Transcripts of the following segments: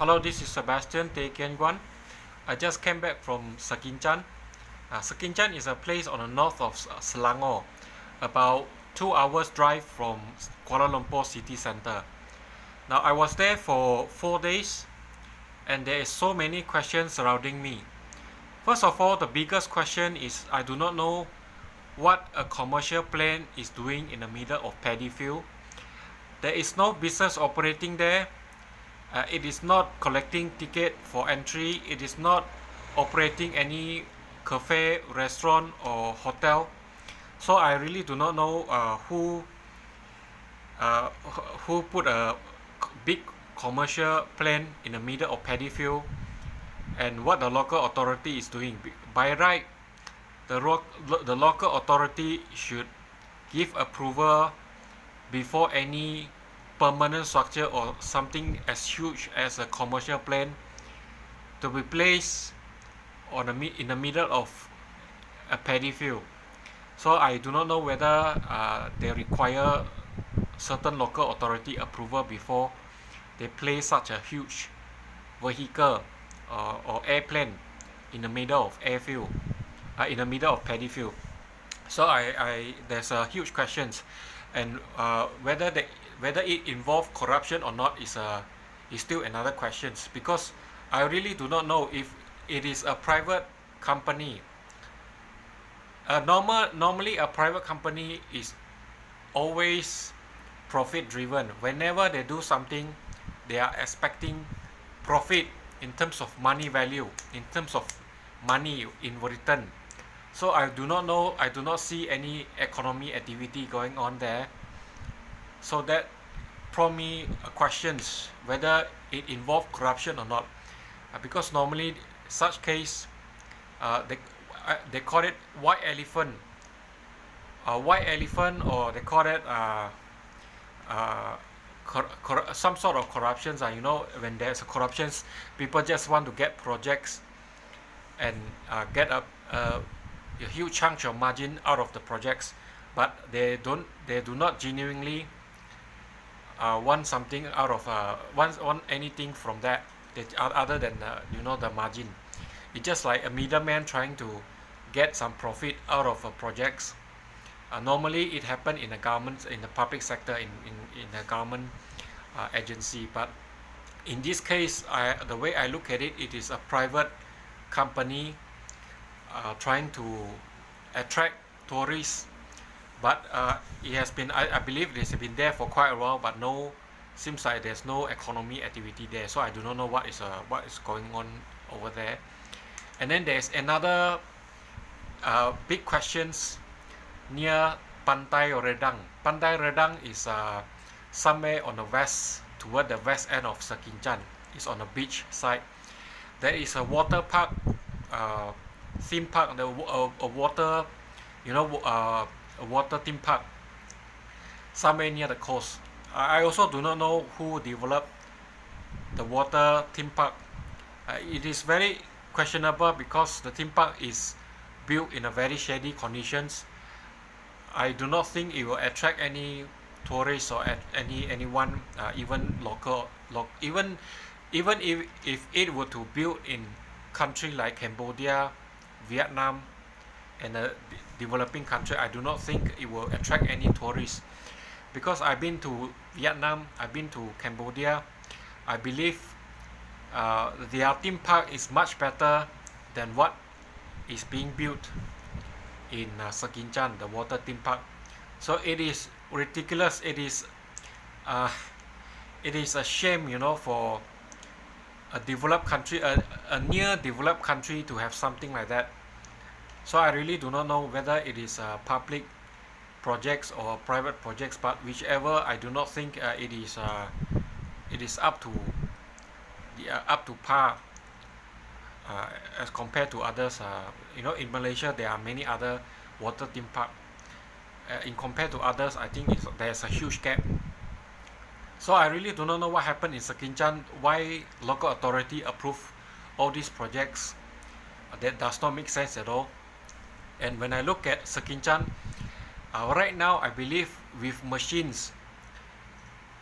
Hello, this is Sebastian Tay Kian Guan. I just came back from Sekinchan. Sekinchan is a place on the north of Selangor, about 2 hours drive from Kuala Lumpur city center. Now I was there for 4 days, and there is so many questions surrounding me. First of all, the biggest question is I do not know what a commercial plane is doing in the middle of paddy field. There is no business operating there. It is not collecting ticket for entry. It is not operating any cafe, restaurant, or hotel. So I really do not know who put a big commercial plane in the middle of paddy field, and what the local authority is doing. By right, the local authority should give approval before any permanent structure or something as huge as a commercial plane to be placed in the middle of a paddy field. So I do not know whether they require certain local authority approval before they place such a huge vehicle or airplane in the middle of airfield, in the middle of paddy field. So there's a huge questions, and whether it involve corruption or not is still another questions, because I really do not know if it is a private company. Normally a private company is always profit driven. Whenever they do something, they are expecting profit in terms of money value, in terms of money in return. So I do not see any economy activity going on there. So that prompt me questions whether it involves corruption or not, because normally such case they call it white elephant, or they call it some sort of corruptions. When there's corruptions, people just want to get projects and get a huge chunk of margin out of the projects, but they do not genuinely want something out of want anything from that, other than the margin. It's just like a middleman trying to get some profit out of projects. Normally it happen in the government, in the public sector, in the government agency, but in this case, the way I look at it, it is a private company trying to attract tourists. But it has been, I believe it has been there for quite a while, but seems like there's no economy activity there. So I do not know what is going on over there. And then there's another big questions near Pantai Redang. Pantai Redang is somewhere on the west, toward the west end of Sekinchan. It's on the beach side. There is a water park, theme park, a water, a water theme park somewhere near the coast. I also do not know who developed the water theme park. It is very questionable because the theme park is built in a very shady conditions. I do not think it will attract any tourists or anyone, even local. Even if it were to build in country like Cambodia, Vietnam, and a developing country, I do not think it will attract any tourists, because I've been to Vietnam, I've been to Cambodia. I believe their theme park is much better than what is being built in Sekinchan, the water theme park. So it is ridiculous. It is a shame, for a developed country, a near developed country, to have something like that. So I really do not know whether it is public projects or private projects, but whichever, I do not think it is up to par as compared to others. In Malaysia there are many other water theme park. In compared to others, I think there's a huge gap. So I really do not know what happened in Sekinchan, why local authority approve all these projects. That does not make sense at all. And when I look at Sekinchan, right now I believe with machines,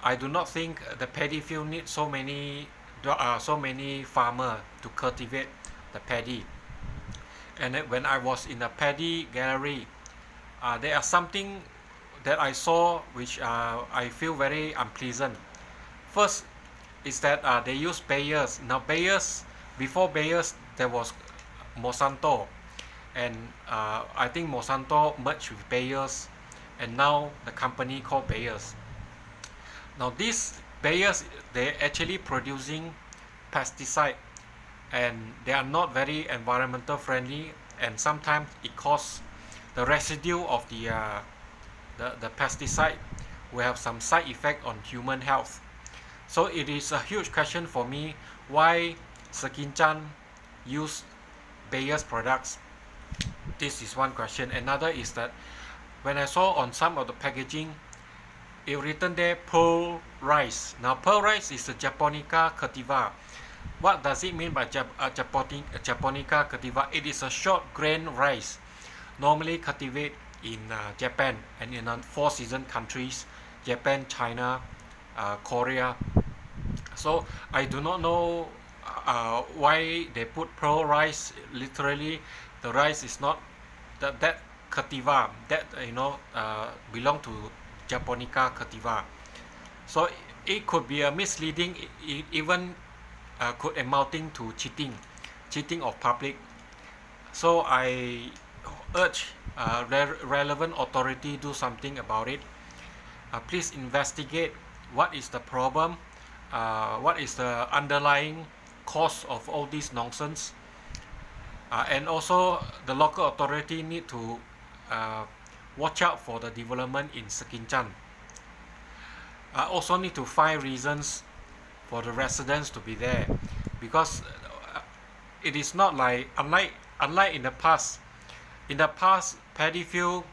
I do not think the paddy field needs so many there are so many farmers to cultivate the paddy. And when I was in the paddy gallery, there are something that I saw which I feel very unpleasant. First is that they use Bayers. Now Bayers, before Bayers there was Monsanto, and I think Monsanto merged with Bayers, and now the company called Bayers. Now this Bayers, they're actually producing pesticide, and they are not very environmental friendly, and sometimes it causes the residue of the pesticide will have some side effect on human health. So it is a huge question for me why Sekinchan use Bayer's products. This is one question. Another is that when I saw on some of the packaging, it written there pearl rice. Now pearl rice is a Japonica cultivar. What does it mean by Japonica cultivar? It is a short grain rice, normally cultivated in Japan and in 4 season countries: Japan, China, Korea. So I do not know why they put pearl rice. Literally, the rice is not that cultivar that belong to Japonica cultivar. So it could be a misleading, even could amounting to cheating of public. So I urge relevant authority do something about it. Please investigate what is the problem, what is the underlying cause of all this nonsense, and also the local authority need to watch out for the development in Sekinchan. Also need to find reasons for the residents to be there, because it is not like unlike in the past. In the past, paddy field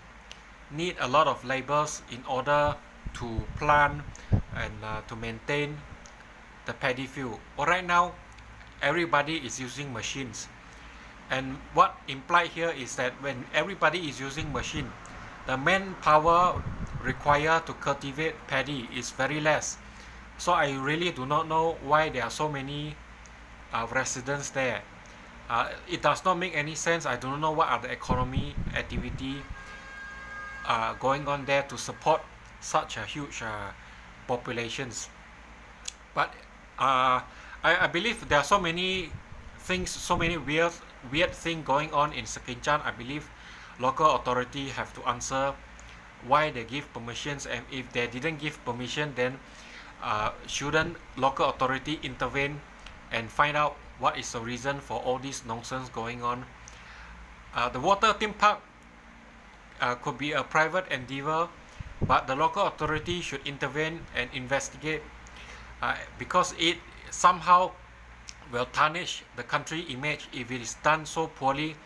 need a lot of laborers in order to plant and to maintain the paddy field. But right now, everybody is using machines, and what implied here is that when everybody is using machine, the manpower required to cultivate paddy is very less. So I really do not know why there are so many residents there. It does not make any sense. I do not know what are the economy activity going on there to support such a huge populations. But I believe there are so many things, so many weird things going on in Sekinchan. I believe local authority have to answer why they give permissions, and if they didn't give permission, then shouldn't local authority intervene and find out what is the reason for all this nonsense going on. The water theme park could be a private endeavor, but the local authority should intervene and investigate, because it somehow will tarnish the country image if it is done so poorly,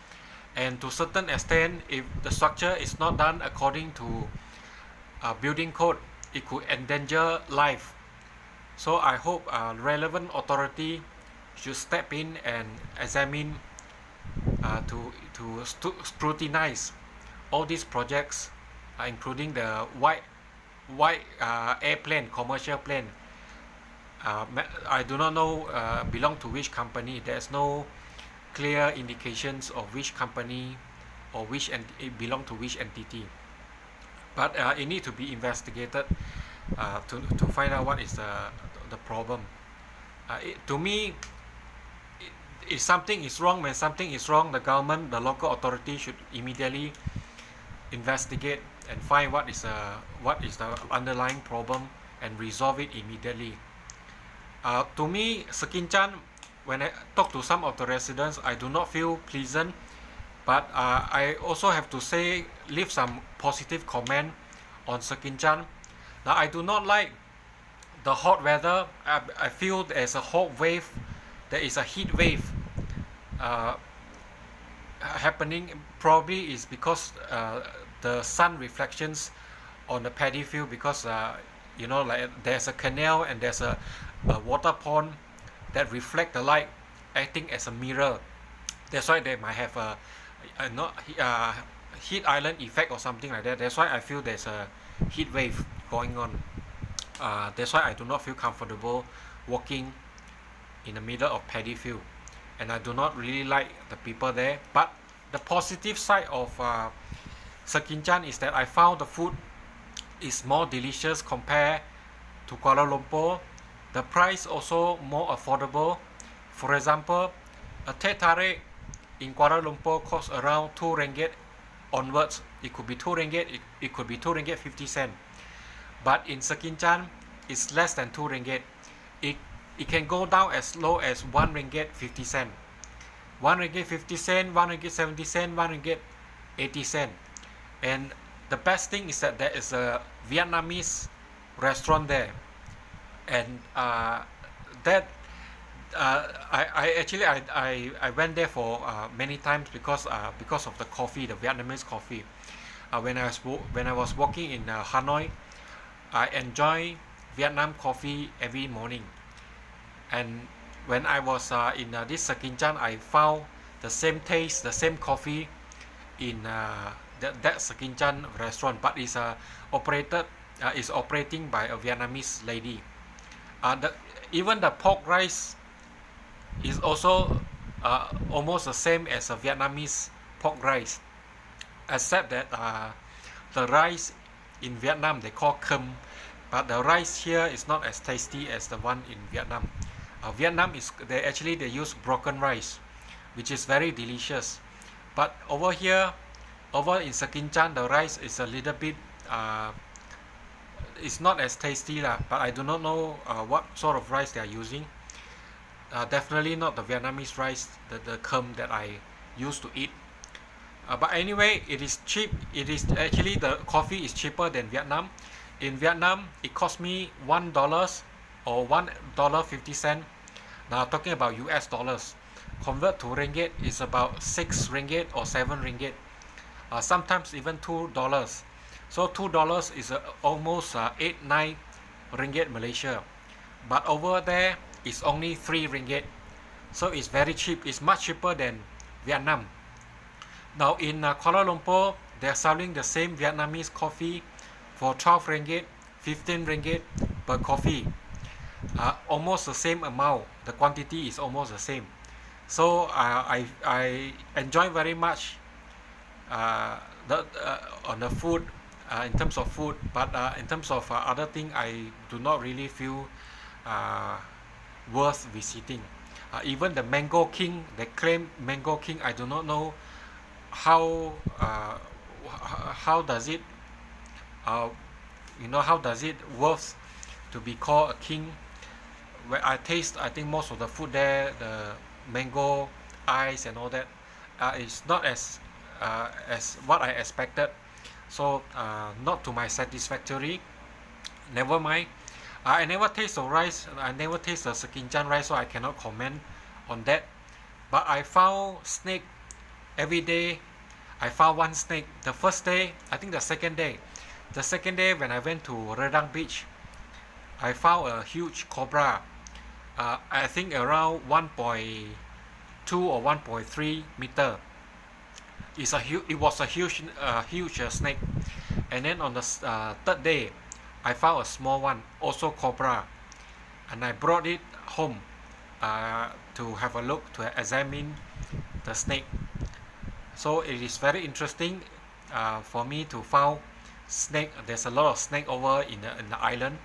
and to a certain extent, if the structure is not done according to building code, it could endanger life. So I hope relevant authority should step in and examine, to scrutinize all these projects, including the white airplane, commercial plane. I do not know belong to which company. There's no clear indications of which company or it belong to which entity. But it need to be investigated to find out what is the problem. To me, if something is wrong, when something is wrong, the government, the local authority should immediately investigate and find what is the underlying problem and resolve it immediately. To me, Sekinchan, when I talk to some of the residents, I do not feel pleasant, but I also have to say, leave some positive comment on Sekinchan. Now, I do not like the hot weather. I feel there's a hot wave, there is a heat wave happening. Probably is because the sun reflections on the paddy field, because like there's a canal and there's a water pond that reflect the light, acting as a mirror. That's why they might have a heat island effect or something like that. That's why I feel there's a heat wave going on. That's why I do not feel comfortable walking in the middle of paddy field, and I do not really like the people there. But the positive side of Sirkinjan is that I found the food is more delicious compared to Kuala Lumpur. The price also more affordable. For example, a teh tarik in Kuala Lumpur costs around 2 ringgit onwards. It could be 2 ringgit, it could be 2 ringgit 50 cent. But in Sirkinjan, it's less than 2 ringgit. It can go down as low as 1 ringgit 50 cent. 1 ringgit 50 cent, 1 ringgit 70 cent, 1 ringgit 80 cent. And the best thing is that there is a Vietnamese restaurant there, and that I went there for many times because of the coffee, the Vietnamese coffee. When I was walking in Hanoi, I enjoy Vietnam coffee every morning. And when I was in this Sirkinjan, I found the same taste, the same coffee in that Sirkinjan restaurant, but it's operating by a Vietnamese lady. Even the pork rice is also almost the same as a Vietnamese pork rice, except that the rice in Vietnam they call kem, but the rice here is not as tasty as the one in Vietnam. Vietnam they use broken rice, which is very delicious. But over in Sirkinjan, the rice is a little bit it's not as tasty lah. But I do not know what sort of rice they are using. Definitely not the Vietnamese rice, the kem that I used to eat. But anyway, it is cheap. It is actually, the coffee is cheaper than Vietnam. In Vietnam, it cost me $1 or $1.50. Now talking about US dollars, convert to ringgit is about 6 ringgit or 7 ringgit. Sometimes even $2. So $2 is almost 8-9 ringgit Malaysia. But over there, it's only 3 ringgit. So it's very cheap. It's much cheaper than Vietnam. Now in Kuala Lumpur, they're selling the same Vietnamese coffee for 12 ringgit, 15 ringgit per coffee. Almost the same amount. The quantity is almost the same. So I enjoy very much on the food, in terms of food, but in terms of other thing, I do not really feel worth visiting. Even the Mango King, they claim Mango King. I do not know how does it how does it worth to be called a king. Where I think most of the food there, the mango ice and all that, is not as what I expected. So not to my satisfactory. Never mind. I never taste the rice. I never taste the Sirkinjan rice, so I cannot comment on that. But I found snake every day. I found one snake. The first day, I think the second day when I went to Redang Beach, I found a huge cobra. I think around 1.2 or 1.3 meter. It was a huge snake. And then on the third day, I found a small one, also cobra, and I brought it home to have a look, to examine the snake. So it is very interesting for me to find snake. There's a lot of snake over in the island.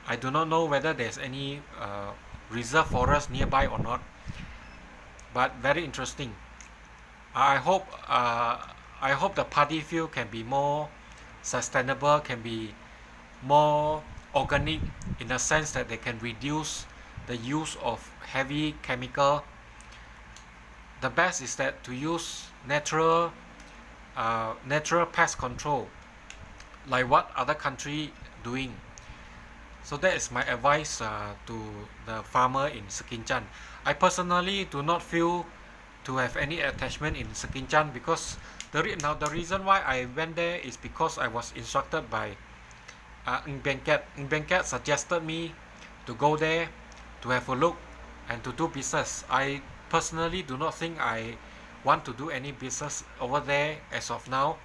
I do not know whether there's any reserve forest nearby or not, but very interesting. I hope the paddy field can be more sustainable, can be more organic, in the sense that they can reduce the use of heavy chemical. The best is that to use natural pest control, like what other country doing. So that is my advice to the farmer in Sirkinjan. I personally do not feel to have any attachment in Sirkinjan, because the reason why I went there is because I was instructed by Ng Beng Kiat. Ng Beng Kiat suggested me to go there to have a look and to do business. I personally do not think I want to do any business over there as of now,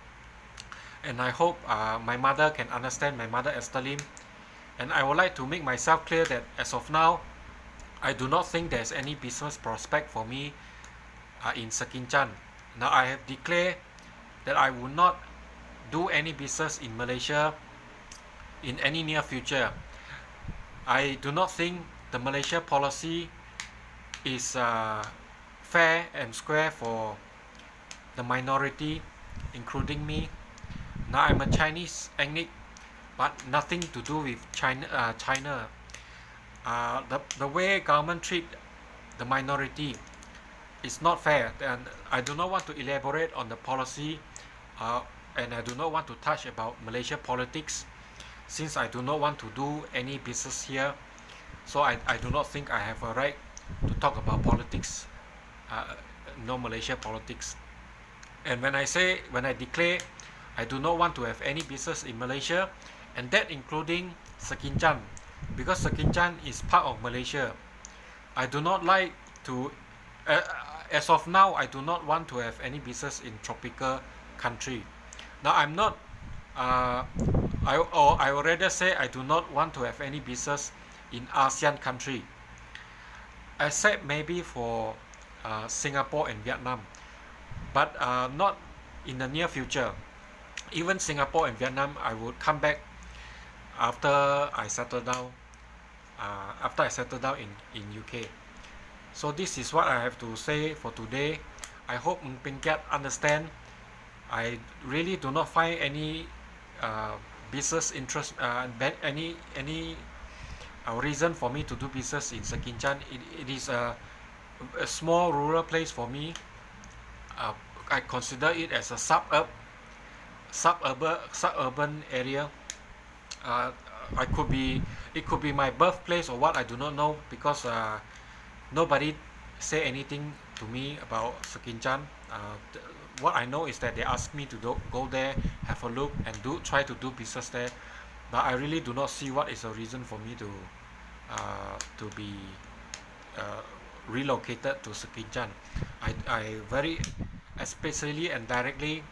and I hope my mother can understand, my mother Esther Lim. And I would like to make myself clear that as of now, I do not think there's any business prospect for me in Sekinchan. Now I have declared that I will not do any business in Malaysia in any near future. I do not think the Malaysia policy is fair and square for the minority, including me. Now I'm a Chinese ethnic, but nothing to do with China. The way government treat the minority is not fair, and I do not want to elaborate on the policy, and I do not want to touch about Malaysia politics, since I do not want to do any business here. So I do not think I have a right to talk about politics, no Malaysia politics. And when I declare I do not want to have any business in Malaysia, and that including Sekinchan, because Sekinchan is part of Malaysia. I do not like to, as of now, I do not want to have any business in tropical country. Now I'm not, I would rather say I do not want to have any business in ASEAN country, except maybe for Singapore and Vietnam, but not in the near future. Even Singapore and Vietnam, I would come back after I settle down. In UK. So this is what I have to say for today. I hope Ng Ping Kiat understand. I really do not find any business interest, any reason for me to do business in Sekinchan. It is a small rural place for me. I consider it as a suburban area. It could be my birthplace or what, I do not know, because nobody say anything to me about Sekinchan. What I know is that they asked me to go there, have a look, and try to do business there. But I really do not see what is a reason for me to be relocated to Sekinchan. I very especially and directly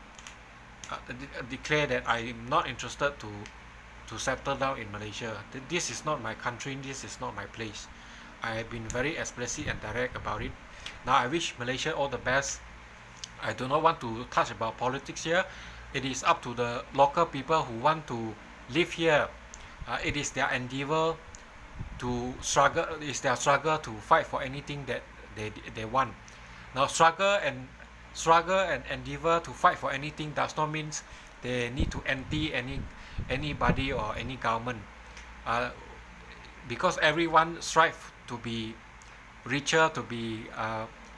declare that I am not interested to settle down in Malaysia. This is not my country, this is not my place. I have been very explicit and direct about it. Now I wish Malaysia all the best. I do not want to touch about politics here. It is up to the local people who want to live here. It is their endeavor to struggle. It's their struggle to fight for anything that they want. Now struggle and endeavor to fight for anything does not mean they need to anti anybody or any government, because everyone strive to be richer, to be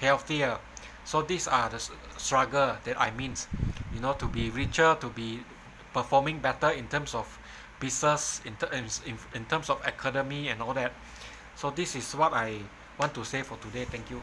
healthier. So these are the struggle that I mean, to be richer, to be performing better in terms of business, in terms of academy and all that. So this is what I want to say for today. Thank you.